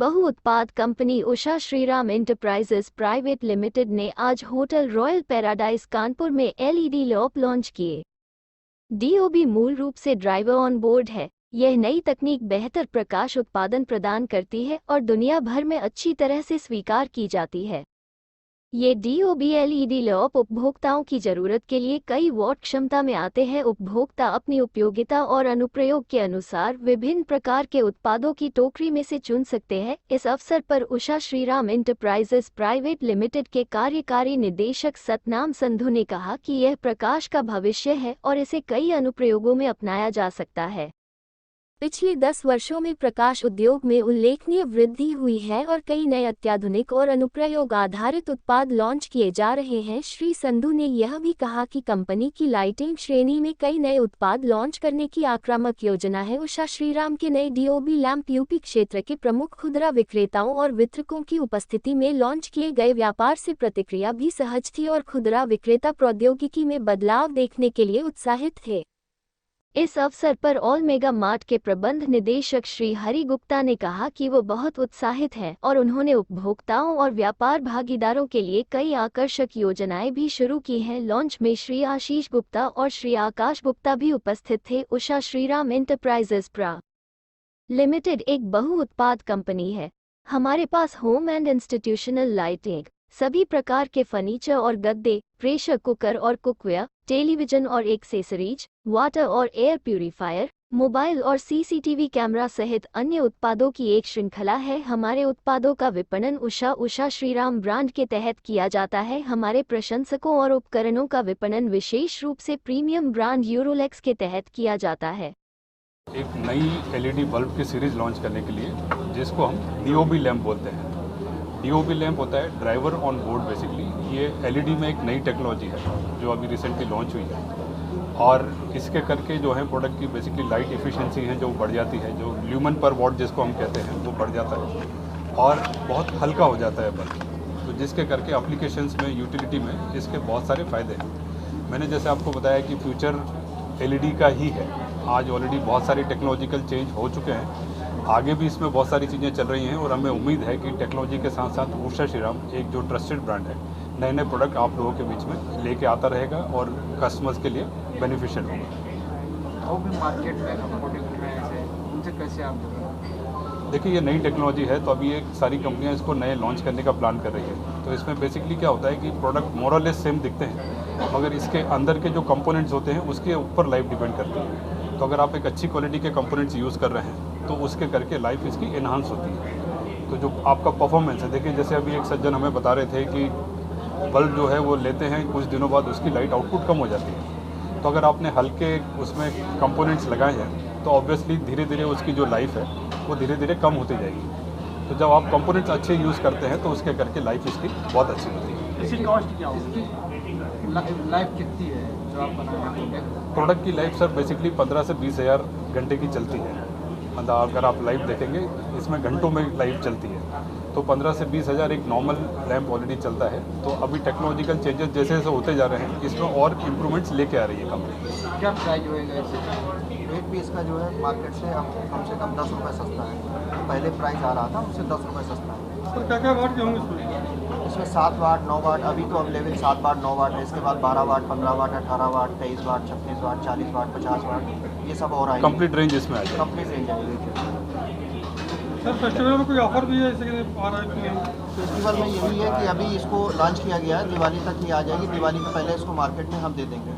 बहुउत्पाद company Usha Shriram enterprises private limited ने आज hotel royal paradise Kanpur में एलईडी लैंप लॉन्च किए। डीओबी मूल रूप से ड्राइवर ऑन बोर्ड है। यह नई तकनीक बेहतर प्रकाश उत्पादन प्रदान करती है और दुनिया भर में अच्छी तरह से स्वीकार की जाती है। ये डीओबी एलईडी लैंप उपभोक्ताओं की जरूरत के लिए कई वॉट क्षमता में आते हैं। उपभोक्ता अपनी उपयोगिता और अनुप्रयोग के अनुसार विभिन्न प्रकार के उत्पादों की टोकरी में से चुन सकते हैं। इस अवसर पर Usha Shriram enterprises private limited के कार्यकारी निदेशक सतनाम संधू ने कहा कि यह प्रकाश का भविष्य है और इसे कई अनुप्रयोगों में अपनाया जा सकता है। पिछले 10 वर्षों में प्रकाश उद्योग में उल्लेखनीय वृद्धि हुई है और कई नए अत्याधुनिक और अनुप्रयोग आधारित उत्पाद लॉन्च किए जा रहे हैं। श्री संधू ने यह भी कहा कि कंपनी की लाइटिंग श्रेणी में कई नए उत्पाद लॉन्च करने की आक्रामक योजना है। उषा श्रीराम के नए डीओबी लैंप यूपी क्षेत्र के प्रमुख खुदरा विक्रेताओं और वितरकों की उपस्थिति में लॉन्च किए गए। व्यापार से प्रतिक्रिया भी सहज थी और खुदरा विक्रेता प्रौद्योगिकी में बदलाव देखने के लिए उत्साहित थे। इस अवसर पर ऑल मेगा मार्ट के प्रबंध निदेशक श्री हरि गुप्ता ने कहा कि वो बहुत उत्साहित हैं और उन्होंने उपभोक्ताओं और व्यापार भागीदारों के लिए कई आकर्षक योजनाएं भी शुरू की हैं। लॉन्च में श्री आशीष गुप्ता और श्री आकाश गुप्ता भी उपस्थित थे। उषा श्रीराम एंटरप्राइजेस प्रा लिमिटेड एक बहुउत्पाद कंपनी है। हमारे पास होम एंड इंस्टीट्यूशनल लाइटिंग, सभी प्रकार के फर्नीचर और गद्दे, प्रेशर कुकर और कुकवेयर, टेलीविजन और एक्सेसरीज, वाटर और एयर प्यूरीफायर, मोबाइल और सीसीटीवी कैमरा सहित अन्य उत्पादों की एक श्रृंखला है। हमारे उत्पादों का विपणन उषा श्रीराम ब्रांड के तहत किया जाता है। हमारे प्रशंसकों और उपकरणों का विपणन विशेष रूप से प्रीमियम ब्रांड यूरोलेक्स के तहत किया जाता है। एक नई एलईडी बल्ब की सीरीज लॉन्च करने के लिए, जिसको हम डीओबी लैंप बोलते हैं। डीओबी लैंप होता है ड्राइवर ऑन बोर्ड बेसिकली। ये एलईडी में एक नई टेक्नोलॉजी है जो अभी रिसेंटली लॉन्च हुई है और इसके करके जो है प्रोडक्ट की बेसिकली लाइट इफिशिएंसी है जो बढ़ जाती है, जो ल्यूमन पर वॉट जिसको हम कहते हैं वो बढ़ जाता है और बहुत हल्का हो जाता है बल्ब, तो जिसके करके एप्लीकेशंस में, यूटिलिटी में इसके बहुत सारे फ़ायदे हैं। मैंने जैसे आपको बताया कि फ्यूचर एलईडी का ही है। आज ऑलरेडी बहुत सारी टेक्नोलॉजिकल चेंज हो चुके हैं, आगे भी इसमें बहुत सारी चीज़ें चल रही हैं और हमें उम्मीद है कि टेक्नोलॉजी के साथ साथ उषा श्रीराम एक जो ट्रस्टेड ब्रांड है, नए नए प्रोडक्ट आप लोगों के बीच में लेके आता रहेगा और कस्टमर्स के लिए बेनिफिशियल होगा। और भी मार्केट में उनसे कैसे आप देखिए, ये नई टेक्नोलॉजी है तो अभी एक सारी कंपनियां इसको नए लॉन्च करने का प्लान कर रही है। तो इसमें बेसिकली क्या होता है कि प्रोडक्ट मोर और लेस सेम दिखते हैं, मगर इसके अंदर के जो कंपोनेंट्स होते हैं उसके ऊपर लाइफ डिपेंड करती है। तो अगर आप एक अच्छी क्वालिटी के कंपोनेंट्स यूज़ कर रहे हैं तो उसके करके लाइफ इसकी इन्हांस होती है। तो जो आपका परफॉर्मेंस है, देखिए जैसे अभी एक सज्जन हमें बता रहे थे कि बल्ब जो है वो लेते हैं, कुछ दिनों बाद उसकी लाइट आउटपुट कम हो जाती है। तो अगर आपने हल्के उसमें कंपोनेंट्स लगाए हैं तो ऑब्वियसली धीरे धीरे उसकी जो लाइफ है वो धीरे धीरे कम होती जाएगी। तो जब आप कंपोनेंट्स अच्छे यूज़ करते हैं तो उसके करके लाइफ इसकी बहुत अच्छी होती है। इसकी कॉस्ट क्या होगी? लाइफ कितनी है जो आप बनाएंगे? प्रोडक्ट की लाइफ सर बेसिकली 15 से 20 हज़ार घंटे की चलती है। मतलब अगर आप लाइव देखेंगे इसमें घंटों में लाइव चलती है, तो 15 से 20 हज़ार एक नॉर्मल लैंप ऑलरेडी चलता है। तो अभी टेक्नोलॉजिकल चेंजेस जैसे जैसे होते जा रहे हैं इसमें और इम्प्रूवमेंट्स लेके आ रही है कंपनी। क्या प्राइस होएगा इससे? रेट भी इसका जो है मार्केट से अब कम से कम 10 रुपये सस्ता है। पहले प्राइस आ रहा था उससे 10 रुपये सस्ता है। तो क्या क्या वाट के होंगे इसमें 7 वाट, 9 वाट, अभी तो अवेलेबल 7 वाट, 9 वाट है। इसके बाद 12 वाट, 15 वाट, 18 वाट, 23 वाट, 36 वाट, 40 वाट, 50 वाट, ये सब और आएंगे। कंप्लीट रेंज इसमें आ जाएगी। कंप्लीट रेंज आएगी। सर फेस्टिवल में कोई ऑफर भी है इसे आ रहा है? फेस्टिवल में यही है कि अभी इसको लॉन्च किया गया है, दिवाली तक ही आ जाएगी। दिवाली के पहले इसको मार्केट में हम दे देंगे।